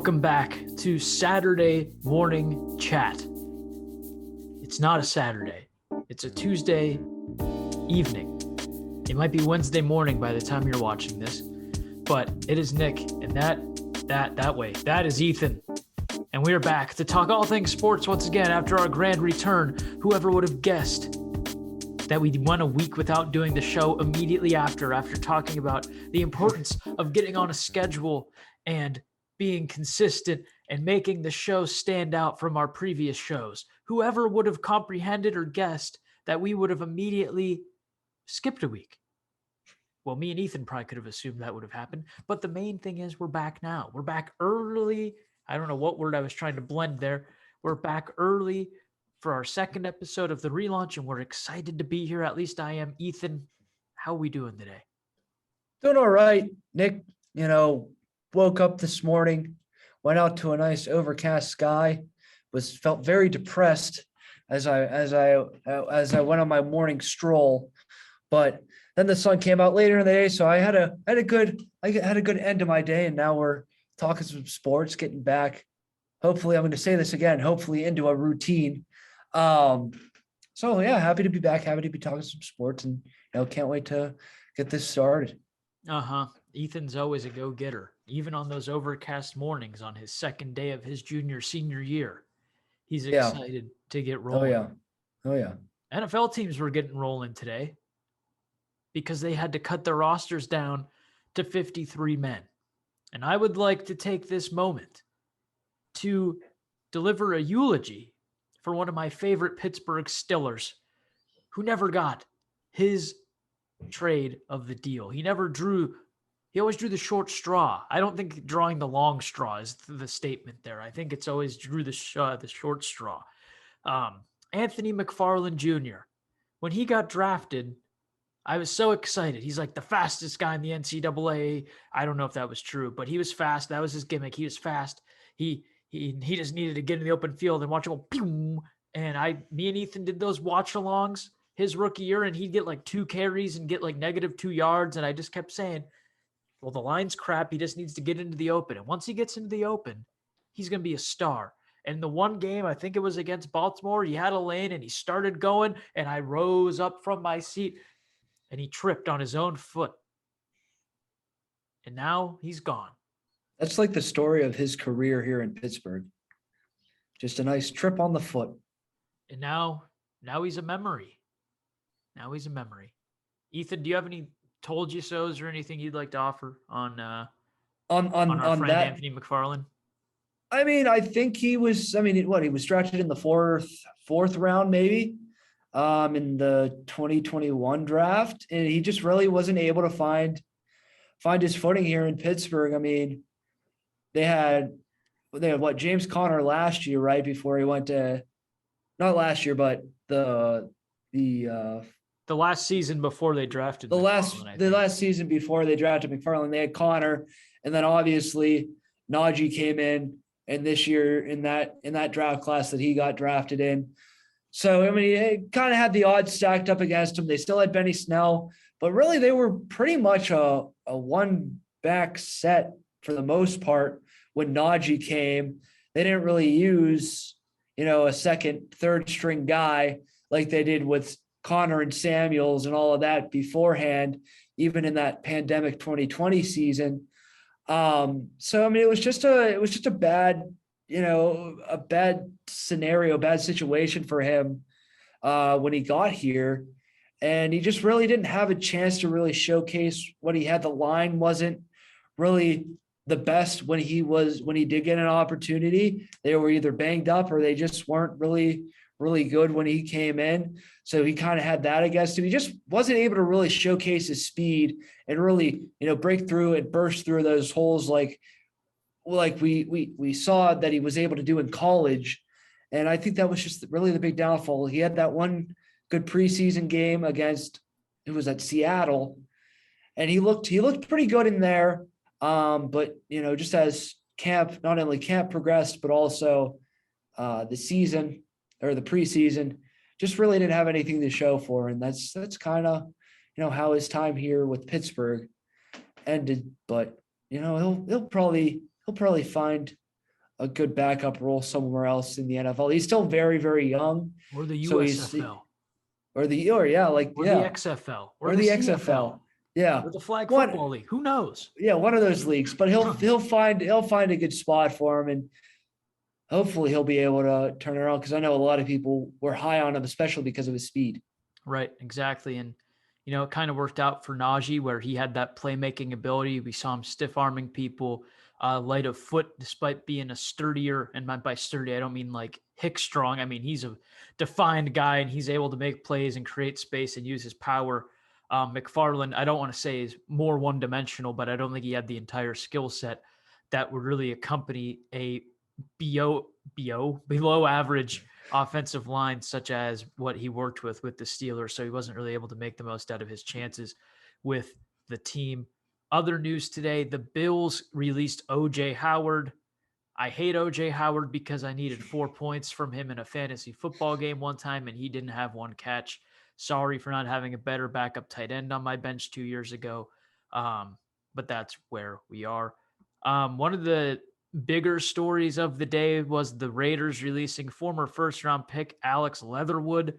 Welcome back to Saturday Morning Chat. It's not a Saturday. It's a Tuesday evening. It might be Wednesday morning by the time you're watching this, but it is Nick, and that is Ethan. And we are back to talk all things sports once again after our grand return. Whoever would have guessed that we went a week without doing the show immediately after talking about the importance of getting on a schedule and being consistent and making the show stand out from our previous shows. Whoever would have comprehended or guessed that we would have immediately skipped a week? Well, me and Ethan probably could have assumed that would have happened, but the main thing is we're back now. We're back early. I don't know what word I was trying to blend there. We're back early for our second episode of the relaunch, and we're excited to be here. At least I am. Ethan, how are we doing today? Doing all right, Nick. Woke up this morning, went out to a nice overcast sky, felt very depressed as I went on my morning stroll, but then the sun came out later in the day, so I had a good end to my day, and now we're talking some sports, getting back. Hopefully, I'm going to say this again. Hopefully, into a routine. So yeah, happy to be back. Happy to be talking some sports, and can't wait to get this started. Ethan's always a go-getter, even on those overcast mornings on his second day of his senior year. He's excited to get rolling. Oh yeah. NFL teams were getting rolling today because they had to cut their rosters down to 53 men. And I would like to take this moment to deliver a eulogy for one of my favorite Pittsburgh Steelers who never got his trade of the deal. He always drew the short straw. I don't think drawing the long straw is the statement there. I think it's always drew the short straw. Anthony McFarland Jr., when he got drafted, I was so excited. He's like the fastest guy in the NCAA. I don't know if that was true, but he was fast. That was his gimmick. He was fast. He just needed to get in the open field and watch him go boom. And me and Ethan did those watch-alongs his rookie year, and he'd get like 2 carries and get like -2 yards. And I just kept saying, well, the line's crap. He just needs to get into the open. And once he gets into the open, he's going to be a star. And the one game, I think it was against Baltimore, he had a lane and he started going, and I rose up from my seat and he tripped on his own foot. And now he's gone. That's like the story of his career here in Pittsburgh. Just a nice trip on the foot. And now he's a memory. Now he's a memory. Ethan, do you have any told you so's or anything you'd like to offer on our friend that, Anthony McFarland? I mean, I think he was drafted in the fourth round, maybe, in the 2021 draft. And he just really wasn't able to find his footing here in Pittsburgh. I mean, they had James Conner last year, right before he went to, not last year, but the last season before they drafted the last season before they drafted McFarland, they had Conner, and then obviously Najee came in, and this year in that draft class that he got drafted in. So I mean, it kind of had the odds stacked up against him. They still had Benny Snell, but really they were pretty much a one-back set for the most part when Najee came. They didn't really use a second, third string guy like they did with Connor and Samuels and all of that beforehand, even in that pandemic 2020 season. So I mean, it was just a bad, a bad scenario, bad situation for him when he got here, and he just really didn't have a chance to really showcase what he had. The line wasn't really the best when he did get an opportunity. They were either banged up or they just weren't really good when he came in. So he kind of had that against him. He just wasn't able to really showcase his speed and really, break through and burst through those holes like we saw that he was able to do in college. And I think that was just really the big downfall. He had that one good preseason game against, it was at Seattle, and he looked pretty good in there. But just as not only camp progressed, but also the season or the preseason, just really didn't have anything to show for. And that's kind of, how his time here with Pittsburgh ended. But, he'll probably find a good backup role somewhere else in the NFL. He's still very, very young. Or the So USFL. or the XFL. Or or the the CFL. XFL. Yeah. Or the Flag One Football League. Who knows? yeah, one of those leagues. But he'll find a good spot for him, and hopefully he'll be able to turn it around, because I know a lot of people were high on him, especially because of his speed. Right, exactly. And, it kind of worked out for Najee where he had that playmaking ability. We saw him stiff arming people, light of foot, despite being a sturdier, and by sturdy, I don't mean like hick strong. I mean, he's a defined guy and he's able to make plays and create space and use his power. McFarland, I don't want to say is more one dimensional, but I don't think he had the entire skill set that would really accompany a below average offensive line, such as what he worked with the Steelers. So he wasn't really able to make the most out of his chances with the team. Other news today, the Bills released OJ Howard. I hate OJ Howard because I needed 4 points from him in a fantasy football game one time, and he didn't have one catch. Sorry for not having a better backup tight end on my bench 2 years ago. But that's where we are. One of the bigger stories of the day was the Raiders releasing former first-round pick Alex Leatherwood.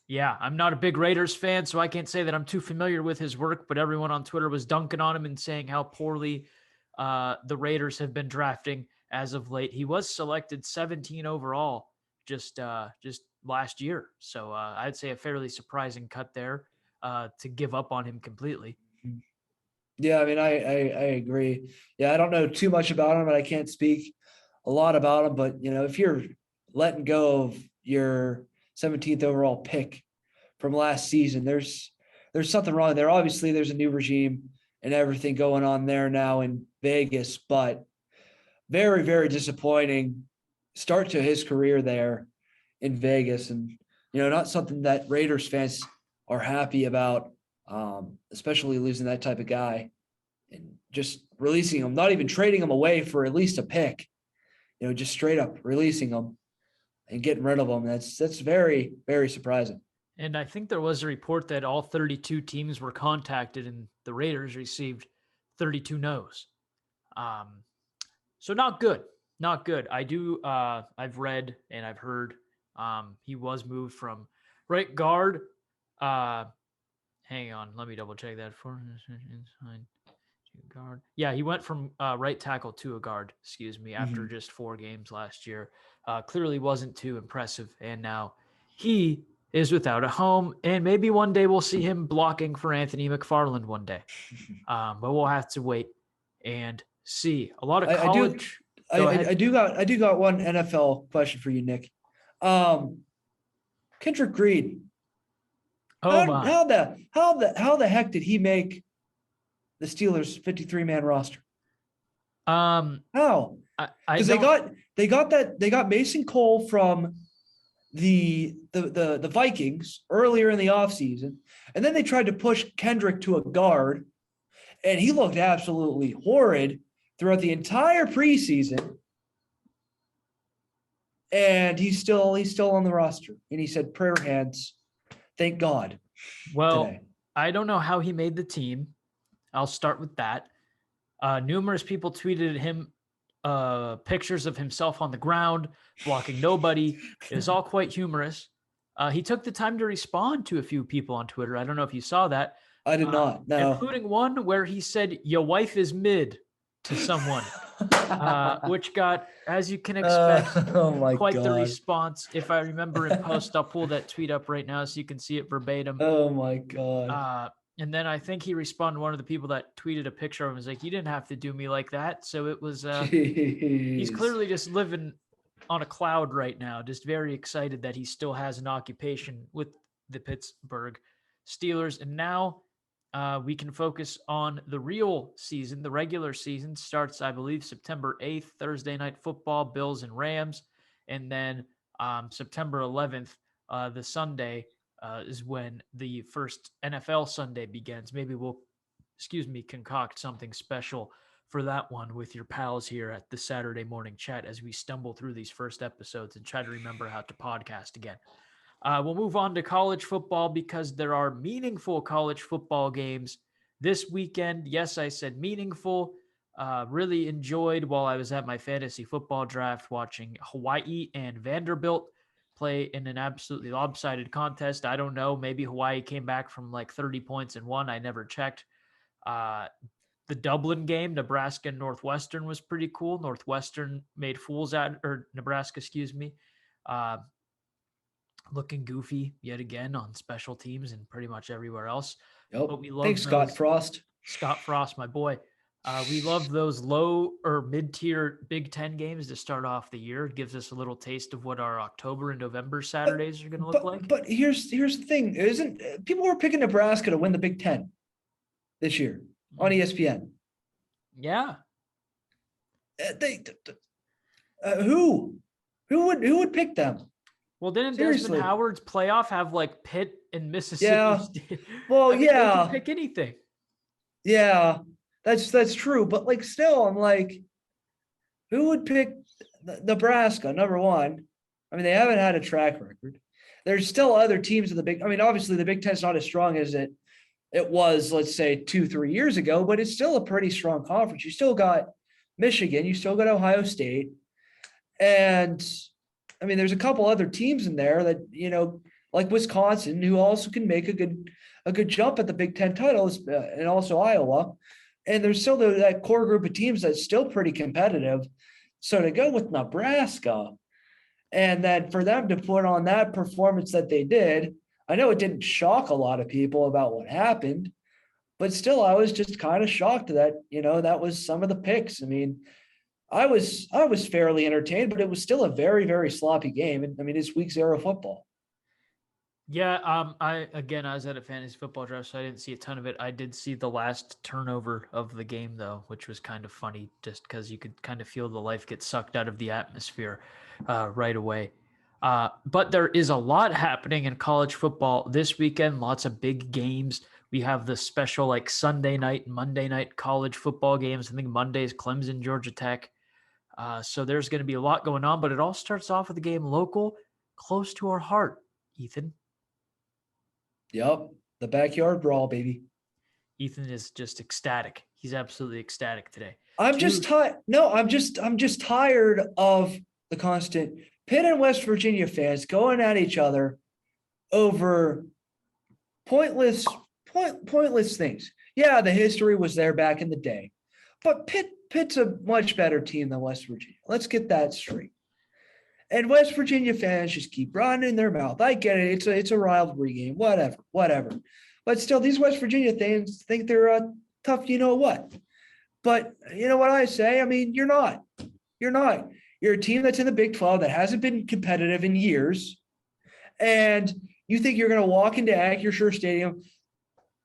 Yeah, I'm not a big Raiders fan, so I can't say that I'm too familiar with his work, but everyone on Twitter was dunking on him and saying how poorly the Raiders have been drafting as of late. He was selected 17 overall just last year. So I'd say a fairly surprising cut there to give up on him completely. Yeah, I mean, I agree. Yeah, I don't know too much about him, but I can't speak a lot about him. But if you're letting go of your 17th overall pick from last season, there's something wrong there. Obviously, there's a new regime and everything going on there now in Vegas, but very, very disappointing start to his career there in Vegas, and not something that Raiders fans are happy about. Especially losing that type of guy and just releasing him, not even trading him away for at least a pick, just straight up releasing him and getting rid of him. That's very, very surprising. And I think there was a report that all 32 teams were contacted and the Raiders received 32 no's. So not good, not good. I've read and I've heard he was moved from right guard. Hang on, let me double check that for inside guard. Yeah, he went from right tackle to a guard, after just 4 games last year. Clearly wasn't too impressive, and now he is without a home, and maybe one day we'll see him blocking for Anthony McFarland one day. But we'll have to wait and see. A lot of college. I do got one NFL question for you, Nick. Kendrick Green. Oh my! How the heck did he make the Steelers 53-man roster? How? Because they got Mason Cole from the Vikings earlier in the offseason, and then they tried to push Kendrick to a guard, and he looked absolutely horrid throughout the entire preseason. And he's still on the roster. And he said, prayer hands. Thank God. Well, today. I don't know how he made the team. I'll start with that. Numerous people tweeted him pictures of himself on the ground, blocking nobody. It was all quite humorous. He took the time to respond to a few people on Twitter. I don't know if you saw that. I did not, no. Including one where he said, "Your wife is mid," to someone. Which got, as you can expect, quite the response. If I remember in post, I'll pull that tweet up right now so you can see it verbatim. Oh my God. And then I think he responded to one of the people that tweeted a picture of him. Was like, "You didn't have to do me like that." So it was, he's clearly just living on a cloud right now, just very excited that he still has an occupation with the Pittsburgh Steelers. And now we can focus on the real season. The regular season starts, I believe, September 8th, Thursday night football, Bills and Rams. And then September 11th, the Sunday, is when the first NFL Sunday begins. Maybe we'll, concoct something special for that one with your pals here at the Saturday Morning Chat as we stumble through these first episodes and try to remember how to podcast again. We'll move on to college football because there are meaningful college football games this weekend. Yes, I said meaningful. Really enjoyed while I was at my fantasy football draft watching Hawaii and Vanderbilt play in an absolutely lopsided contest. I don't know. Maybe Hawaii came back from like 30 points and won. I never checked. The Dublin game, Nebraska and Northwestern, was pretty cool. Northwestern made fools out, or Nebraska, excuse me. Looking goofy yet again on special teams and pretty much everywhere else. Yep. But we love Thanks, Scott Frost. Scott Frost, my boy. We love those low or mid-tier Big Ten games to start off the year. It gives us a little taste of what our October and November Saturdays are going to look like. But here's the thing: isn't people were picking Nebraska to win the Big Ten this year on ESPN? Yeah. Who would pick them? Well, didn't Seriously. Desmond Howard's playoff have like Pitt and Mississippi Yeah. State? Well, I mean, yeah. They can pick anything. Yeah, that's true. But like, still, I'm like, who would pick Nebraska? Number one, I mean, they haven't had a track record. There's still other teams in the Big. I mean, obviously, the Big Ten's not as strong as it was, let's say, 2-3 years ago, but it's still a pretty strong conference. You still got Michigan, you still got Ohio State, and I mean, there's a couple other teams in there that, like Wisconsin, who also can make a good jump at the Big Ten titles, and also Iowa. And there's still that core group of teams that's still pretty competitive. So to go with Nebraska, and then for them to put on that performance that they did, I know it didn't shock a lot of people about what happened, but still, I was just kind of shocked that, that was some of the picks. I mean, I was fairly entertained, but it was still a very, very sloppy game. And I mean, it's week 0 football. Yeah, I was at a fantasy football draft, so I didn't see a ton of it. I did see the last turnover of the game, though, which was kind of funny, just because you could kind of feel the life get sucked out of the atmosphere right away. But there is a lot happening in college football this weekend. Lots of big games. We have the special like Sunday night and Monday night college football games. I think Monday is Clemson, Georgia Tech. So there's going to be a lot going on, but it all starts off with a game local, close to our heart, Ethan. Yep, the backyard brawl, baby. Ethan is just ecstatic. He's absolutely ecstatic today. I'm just tired. No, I'm just tired of the constant Pitt and West Virginia fans going at each other over pointless things. Yeah, the history was there back in the day, but Pitt's a much better team than West Virginia. Let's get that straight. And West Virginia fans just keep running their mouth. I get it. It's a rivalry game, whatever. But still, these West Virginia fans think they're tough, you know what? But you know what I say? I mean, you're not. You're a team that's in the Big 12 that hasn't been competitive in years. And you think you're going to walk into Acrisure Stadium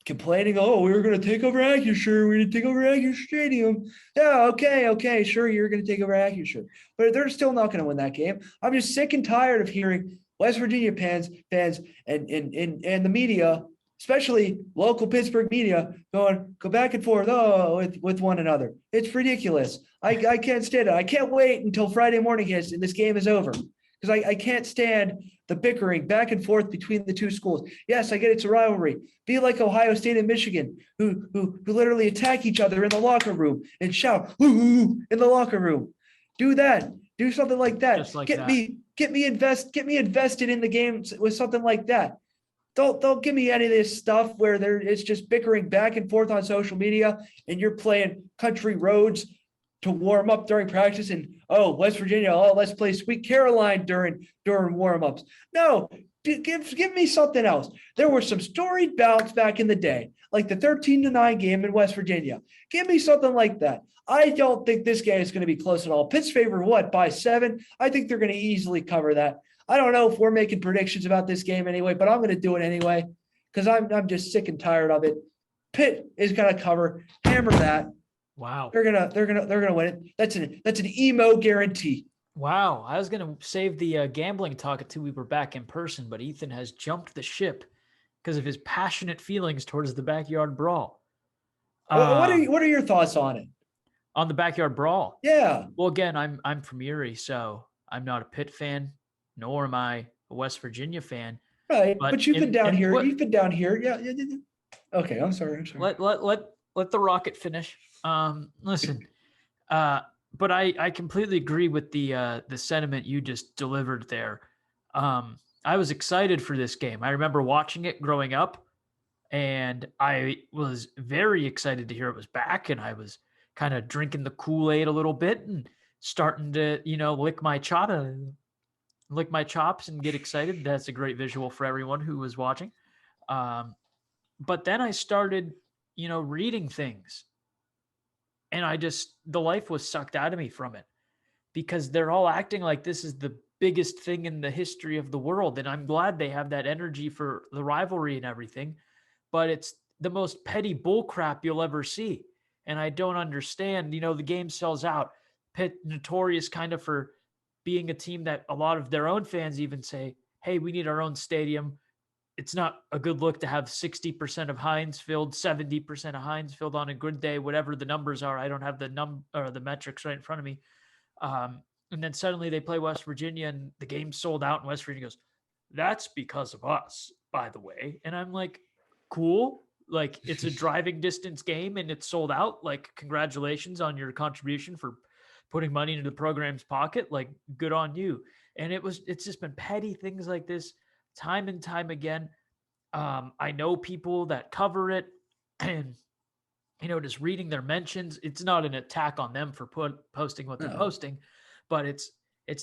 complaining, oh, we were going to take over Acrisure. We're going to take over Acrisure Stadium. Yeah, okay, sure, you're going to take over Acrisure. But they're still not going to win that game. I'm just sick and tired of hearing West Virginia fans and the media, especially local Pittsburgh media, go back and forth with one another. It's ridiculous. I can't stand it. I can't wait until Friday morning hits and this game is over, because I can't stand the bickering back and forth between the two schools. Yes, I get it's a rivalry. Be like Ohio State and Michigan, who literally attack each other in the locker room and shout "Ooh" in the locker room. Do that. Do something like that. Just like get me invested in the game with something like that. Don't give me any of this stuff where it's just bickering back and forth on social media and you're playing country roads to warm up during practice, and West Virginia, let's play Sweet Caroline during warm-ups. No, give me something else. There were some storied bouts back in the day, like the 13-9 game in West Virginia. Give me something like that. I don't think this game is going to be close at all. Pitt's favored by 7? I think they're going to easily cover that. I don't know if we're making predictions about this game anyway, but I'm going to do it anyway because I'm just sick and tired of it. Pitt is going to cover. Hammer that. Wow. They're gonna win it. That's an emo guarantee. Wow. I was gonna save the gambling talk until we were back in person, but Ethan has jumped the ship because of his passionate feelings towards the backyard brawl. What are your thoughts on it? On the backyard brawl? Yeah. Well, again, I'm from Erie, so I'm not a Pitt fan, nor am I a West Virginia fan. Right, but you've been down here. You've been down here. Yeah. Okay, I'm sorry. Let the rocket finish. Listen, But I completely agree with the sentiment you just delivered there. I was excited for this game. I remember watching it growing up, and I was very excited to hear it was back. And I was kind of drinking the Kool-Aid a little bit and starting to, lick my chops and get excited. That's a great visual for everyone who was watching. Um, but then I started, reading things, and the life was sucked out of me from it, because they're all acting like this is the biggest thing in the history of the world. And I'm glad they have that energy for the rivalry and everything, but it's the most petty bullcrap you'll ever see. And I don't understand, the game sells out. Pitt notorious kind of for being a team that a lot of their own fans even say, hey, we need our own stadium. It's not a good look to have 60% of Heinz filled, 70% of Heinz filled on a good day, whatever the numbers are. I don't have the metrics right in front of me. And then suddenly they play West Virginia and the game's sold out, and West Virginia goes, that's because of us, by the way. And I'm like, cool. Like, it's a driving distance game and it's sold out. Like, congratulations on your contribution for putting money into the program's pocket. Like, good on you. And it's just been petty things like this time and time again. I know people that cover it, and just reading their mentions. It's not an attack on them for posting what they're posting, but it's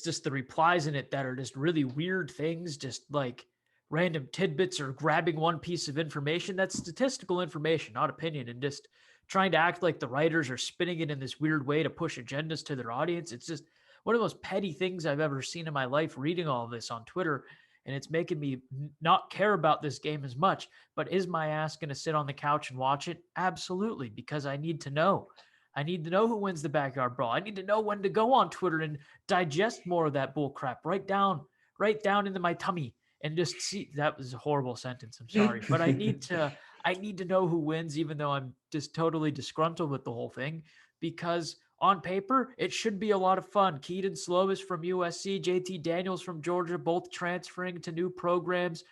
just the replies in it that are just really weird things, just like random tidbits or grabbing one piece of information that's statistical information, not opinion, and just trying to act like the writers are spinning it in this weird way to push agendas to their audience. It's just one of the most petty things I've ever seen in my life, reading all of this on Twitter. And it's making me not care about this game as much. But is my ass going to sit on the couch and watch it? Absolutely, because I need to know. I need to know who wins the backyard brawl. I need to know when to go on Twitter and digest more of that bull crap right down into my tummy and just see. That was a horrible sentence. I'm sorry, but I need to know who wins, even though I'm just totally disgruntled with the whole thing, because on paper, it should be a lot of fun. Keaton Slovis from USC, JT Daniels from Georgia, both transferring to new programs,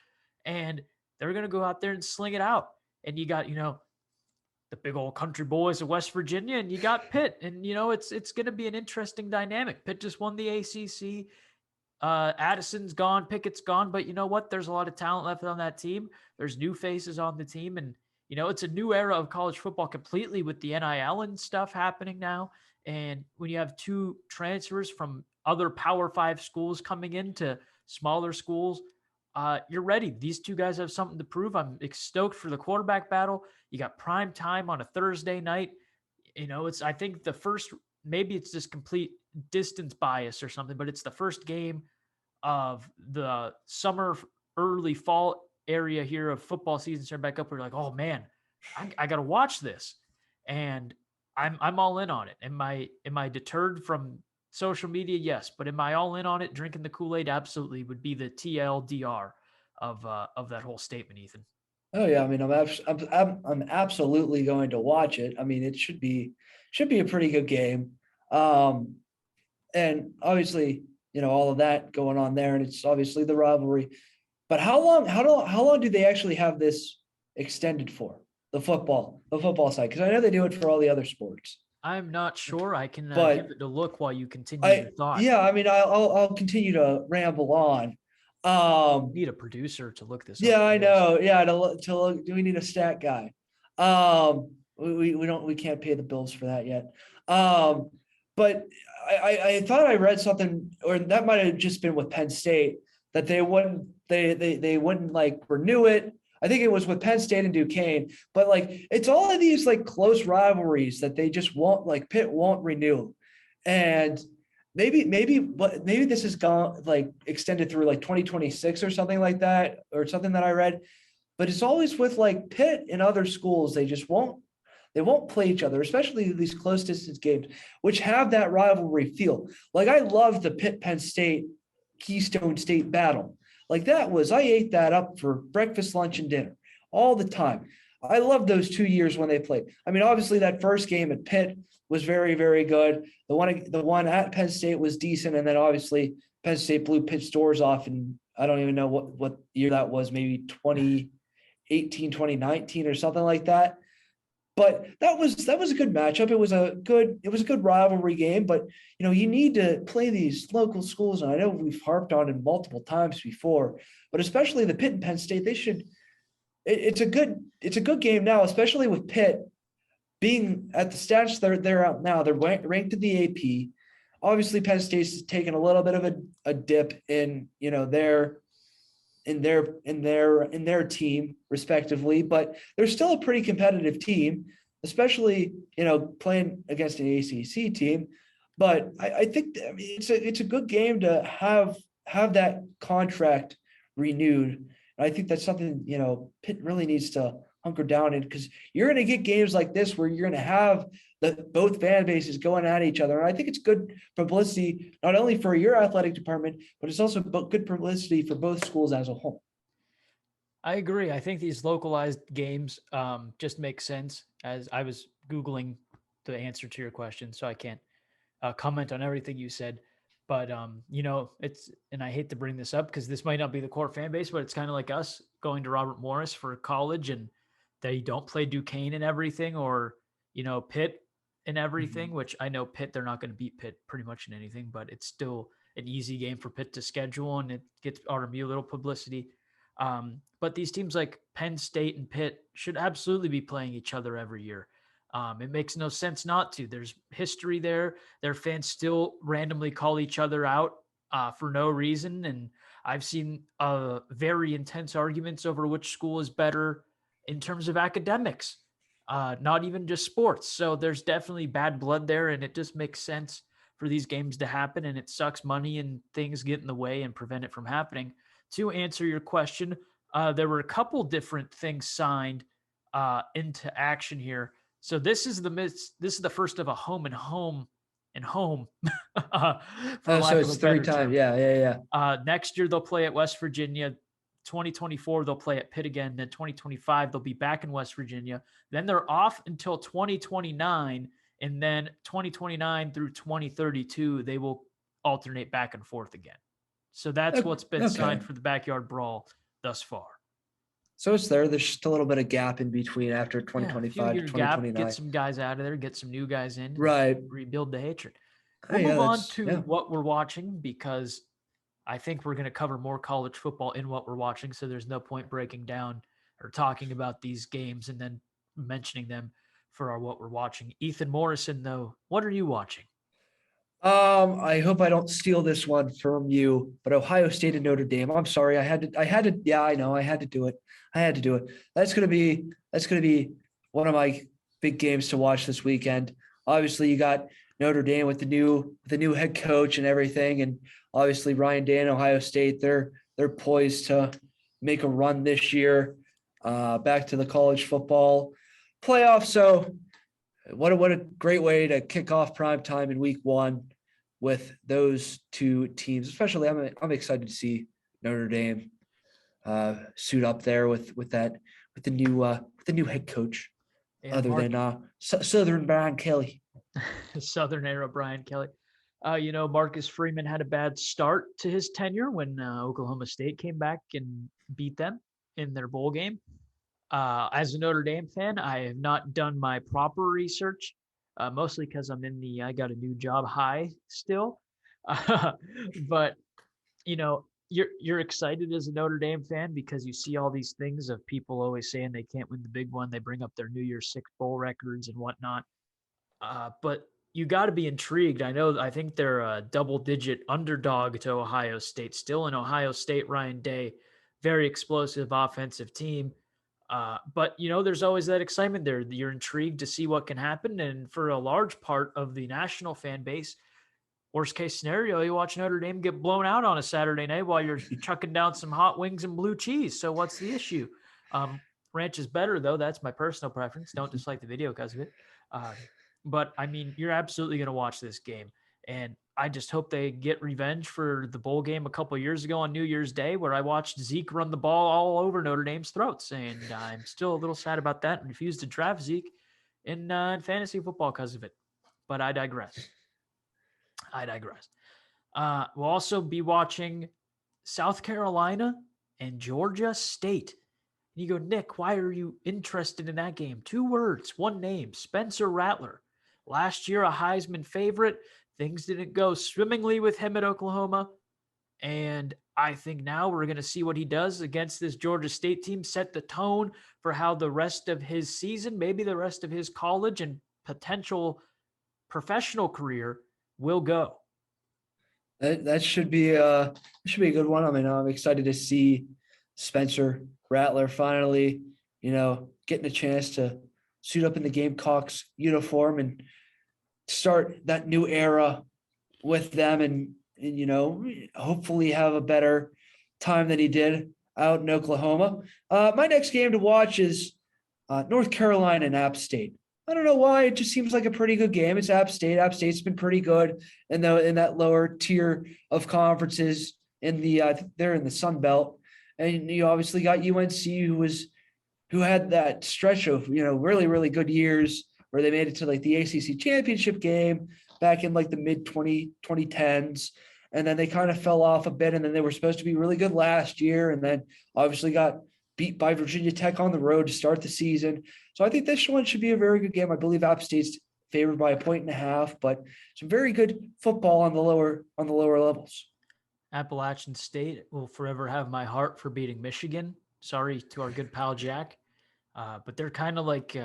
and they're going to go out there and sling it out. And you got, the big old country boys of West Virginia, and you got Pitt. And, it's going to be an interesting dynamic. Pitt just won the ACC. Addison's gone, Pickett's gone, but you know what? There's a lot of talent left on that team. There's new faces on the team, and it's a new era of college football completely with the NIL and stuff happening now. And when you have two transfers from other Power 5 schools coming into smaller schools, you're ready. These two guys have something to prove. I'm stoked for the quarterback battle. You got prime time on a Thursday night. I think maybe it's just complete distance bias or something, but it's the first game of the summer, early fall area here of football season starting back up. We're like, oh man, I got to watch this, and I'm all in on it. Am I deterred from social media? Yes, but am I all in on it? Drinking the Kool-Aid? Absolutely, would be the TLDR of that whole statement, Ethan. Oh yeah, I mean, I'm absolutely going to watch it. I mean, it should be a pretty good game, and obviously, all of that going on there, and it's obviously the rivalry. But how long do they actually have this extended for? The football side, because I know they do it for all the other sports. I'm not sure. I can give it a look while you continue your thought. Yeah, I mean, I'll continue to ramble on. Need a producer to look this up. Yeah, I know. Yeah, to look. Do we need a stat guy? We can't pay the bills for that yet. But I thought I read something, or that might have just been with Penn State, that they wouldn't like renew it. I think it was with Penn State and Duquesne, but like it's all of these like close rivalries that they just won't, like Pitt won't renew. And maybe this has gone like extended through like 2026 or something like that, or something that I read. But it's always with like Pitt and other schools, they won't play each other, especially these close distance games, which have that rivalry feel. Like I love the Pitt Penn State Keystone State battle. Like I ate that up for breakfast, lunch, and dinner all the time. I love those 2 years when they played. I mean, obviously that first game at Pitt was very, very good. The one at Penn State was decent. And then obviously Penn State blew Pitt's doors off. And I don't even know what year that was, maybe 2018, 2019 or something like that. But that was a good matchup. It was a good rivalry game. But you need to play these local schools, and I know we've harped on it multiple times before, but especially the Pitt and Penn State, they should. It's a good game now, especially with Pitt being at the stats they're out now. They're ranked in the AP. Obviously, Penn State's taken a little bit of a dip in their team respectively, but they're still a pretty competitive team, especially playing against an ACC team. But I think it's a good game to have that contract renewed. And I think that's something Pitt really needs to hunker down in, because you're going to get games like this where you're going to have both fan bases going at each other. And I think it's good publicity, not only for your athletic department, but it's also good publicity for both schools as a whole. I agree. I think these localized games just make sense. As I was Googling the answer to your question, so I can't comment on everything you said. But and I hate to bring this up because this might not be the core fan base, but it's kind of like us going to Robert Morris for college, and they don't play Duquesne and everything, or Pitt and everything. Which I know Pitt, they're not going to beat Pitt pretty much in anything, but it's still an easy game for Pitt to schedule, and it gets RMU a little publicity. But these teams like Penn State and Pitt should absolutely be playing each other every year. It makes no sense not to. There's history there. Their fans still randomly call each other out for no reason. And I've seen very intense arguments over which school is better in terms of academics, not even just sports. So there's definitely bad blood there, and it just makes sense for these games to happen. And it sucks money and things get in the way and prevent it from happening. To answer your question, there were a couple different things signed into action here. So this is the first of a home and home. So it's three times. Yeah. Next year they'll play at West Virginia. 2024 they'll play at Pitt again. Then 2025 they'll be back in West Virginia. Then they're off until 2029, and then 2029 through 2032 they will alternate back and forth again. So that's what's been signed for the Backyard Brawl thus far. So it's there. There's just a little bit of gap in between after 2025 to 2029. Get some guys out of there, get some new guys in, right? Rebuild the hatred. We'll move on to what we're watching, because I think we're going to cover more college football in what we're watching. So there's no point breaking down or talking about these games and then mentioning them for our what we're watching. Ethan Morrison, though, what are you watching? I hope I don't steal this one from you, but Ohio State and Notre Dame. I'm sorry. I had to. Yeah, I know. I had to do it. That's going to be one of my big games to watch this weekend. Obviously you got Notre Dame with the new head coach and everything. And obviously Ryan Day and Ohio State, they're poised to make a run this year, back to the college football playoff. So what a great way to kick off prime time in week one with those two teams. Especially I'm excited to see Notre Dame suit up there with the new head coach, than Southern Brian Kelly. Southern era Brian Kelly. Marcus Freeman had a bad start to his tenure when Oklahoma State came back and beat them in their bowl game. As a Notre Dame fan, I have not done my proper research, mostly because I'm in I got a new job high still. But, you're excited as a Notre Dame fan because you see all these things of people always saying they can't win the big one. They bring up their New Year's Six bowl records and whatnot. But you got to be intrigued. I think they're a double-digit underdog to Ohio State. Still in Ohio State, Ryan Day, very explosive offensive team. But, there's always that excitement there. You're intrigued to see what can happen. And for a large part of the national fan base, worst case scenario, you watch Notre Dame get blown out on a Saturday night while you're chucking down some hot wings and blue cheese. So what's the issue? Ranch is better, though. That's my personal preference. Don't dislike the video because of it. But, you're absolutely going to watch this game. And I just hope they get revenge for the bowl game a couple of years ago on New Year's Day, where I watched Zeke run the ball all over Notre Dame's throats. And I'm still a little sad about that and refuse to draft Zeke in fantasy football because of it. But I digress. We'll also be watching South Carolina and Georgia State. And you go, Nick, why are you interested in that game? 2 words, 1 name, Spencer Rattler. Last year, a Heisman favorite. Things didn't go swimmingly with him at Oklahoma. And I think now we're going to see what he does against this Georgia State team, set the tone for how the rest of his season, maybe the rest of his college and potential professional career will go. That should be a good one. I mean, I'm excited to see Spencer Rattler finally, getting a chance to suit up in the Gamecocks uniform and start that new era with them and hopefully have a better time than he did out in Oklahoma. My next game to watch is North Carolina and App State. I don't know why. It just seems like a pretty good game. It's App State. App State's been pretty good in that lower tier of conferences in they're in the Sun Belt. And you obviously got UNC who had that stretch of, really, really good years where they made it to like the ACC championship game back in like the mid 2010s. And then they kind of fell off a bit. And then they were supposed to be really good last year. And then obviously got beat by Virginia Tech on the road to start the season. So I think this one should be a very good game. I believe App State's favored by 1.5, but some very good football on the lower levels. Appalachian State will forever have my heart for beating Michigan. Sorry to our good pal Jack, but they're kind of like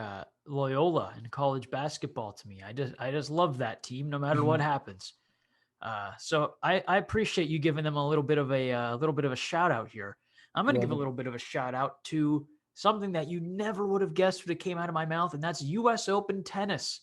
Loyola in college basketball to me. I just love that team no matter what happens. So I appreciate you giving them a little bit of a shout out here. I'm going to give a little bit of a shout out to something that you never would have guessed would have came out of my mouth, and that's U.S. Open tennis.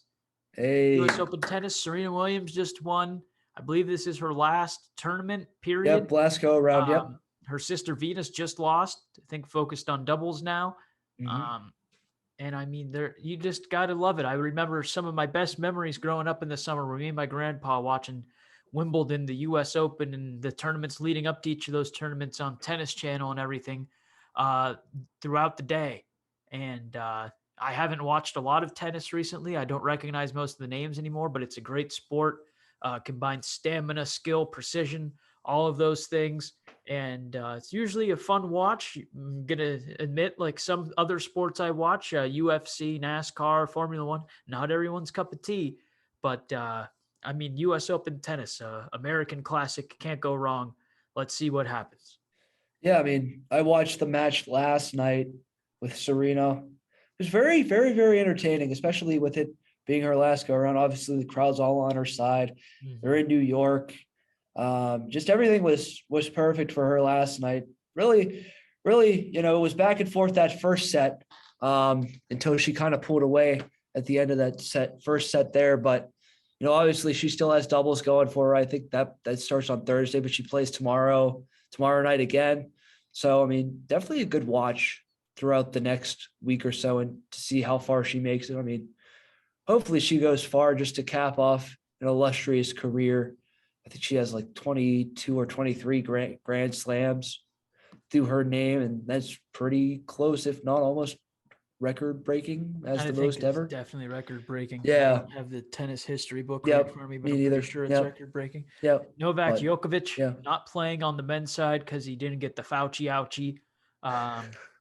Hey. U.S. Open tennis. Serena Williams just won. I believe this is her last tournament period. Yep, last go around. Yep. Her sister Venus just lost. I think focused on doubles now. And I mean, you just got to love it. I remember some of my best memories growing up in the summer were me and my grandpa watching Wimbledon, the U.S. Open, and the tournaments leading up to each of those tournaments on Tennis Channel and everything throughout the day. And I haven't watched a lot of tennis recently. I don't recognize most of the names anymore, but it's a great sport. Combines stamina, skill, precision, all of those things. And it's usually a fun watch. I'm going to admit, like some other sports I watch, UFC, NASCAR, Formula One, not everyone's cup of tea. But I mean, U.S. Open tennis, American classic, can't go wrong. Let's see what happens. Yeah, I mean, I watched the match last night with Serena. It was very, very, very entertaining, especially with it being her last go around. Obviously, the crowd's all on her side. They're in New York. Just everything was perfect for her last night. Really, really, it was back and forth that first set until she kind of pulled away at the end of that first set there. But obviously she still has doubles going for her. I think that starts on Thursday, but she plays tomorrow night again. So, I mean, definitely a good watch throughout the next week or so and to see how far she makes it. I mean, hopefully she goes far just to cap off an illustrious career. I think she has like 22 or 23 grand slams through her name, and that's pretty close, if not almost record-breaking as the most ever. Definitely record-breaking. Yeah. I don't have the tennis history book right in front of me, but I'm pretty sure it's record-breaking. Yep. Novak Djokovic not playing on the men's side because he didn't get the Fauci ouchie.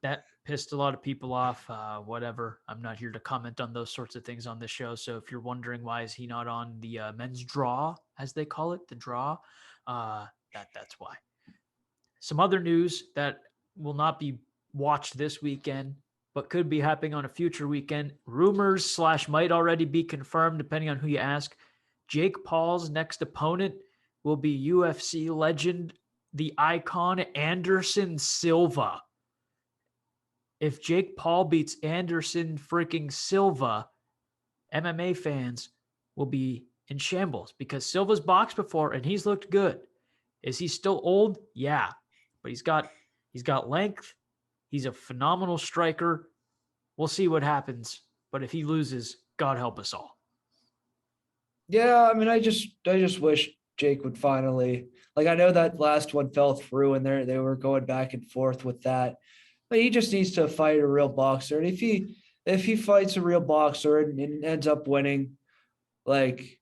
That pissed a lot of people off. Whatever. I'm not here to comment on those sorts of things on this show. So if you're wondering why is he not on the men's draw, as they call it, the draw, that's why. Some other news that will not be watched this weekend, but could be happening on a future weekend. Rumors / might already be confirmed, depending on who you ask. Jake Paul's next opponent will be UFC legend, the icon Anderson Silva. If Jake Paul beats Anderson freaking Silva, MMA fans will be in shambles because Silva's boxed before and he's looked good. Is he still old? Yeah, but he's got length. He's a phenomenal striker. We'll see what happens. But if he loses, God help us all. Yeah, I mean, I just wish Jake would finally, like, I know that last one fell through and they were going back and forth with that. But he just needs to fight a real boxer. And if he fights a real boxer and ends up winning, like,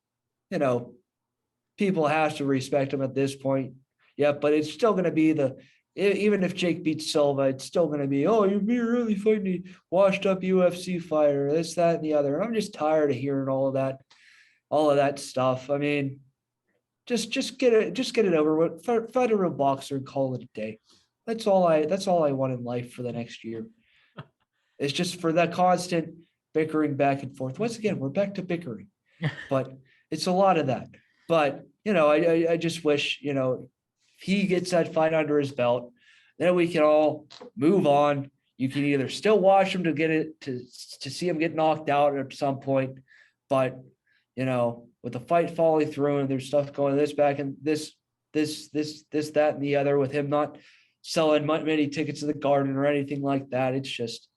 people have to respect him at this point. Yeah, but it's still going to be the even if Jake beats Silva, it's still going to be, oh, you're really fighting a washed up UFC fighter, this, that, and the other. I'm just tired of hearing all of that stuff. I mean, just get it over with. Fight a real boxer and call it a day. That's all I want in life for the next year. It's just for that constant bickering back and forth. Once again, we're back to bickering, but it's a lot of that. But, I just wish, if he gets that fight under his belt, then we can all move on. You can either still watch him to get it to see him get knocked out at some point, but with the fight falling through and there's stuff going this back and this, that, and the other, with him not selling many tickets to the Garden or anything like that, it's just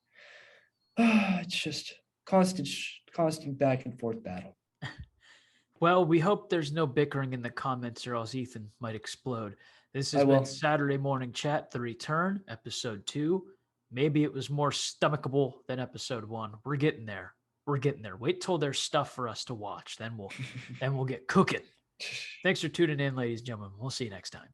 constant back and forth battle. Well, we hope there's no bickering in the comments or else Ethan might explode. This has been Saturday Morning Chat, The Return, episode 2. Maybe it was more stomachable than episode 1. We're getting there. Wait till there's stuff for us to watch. Then we'll get cooking. Thanks for tuning in, ladies and gentlemen. We'll see you next time.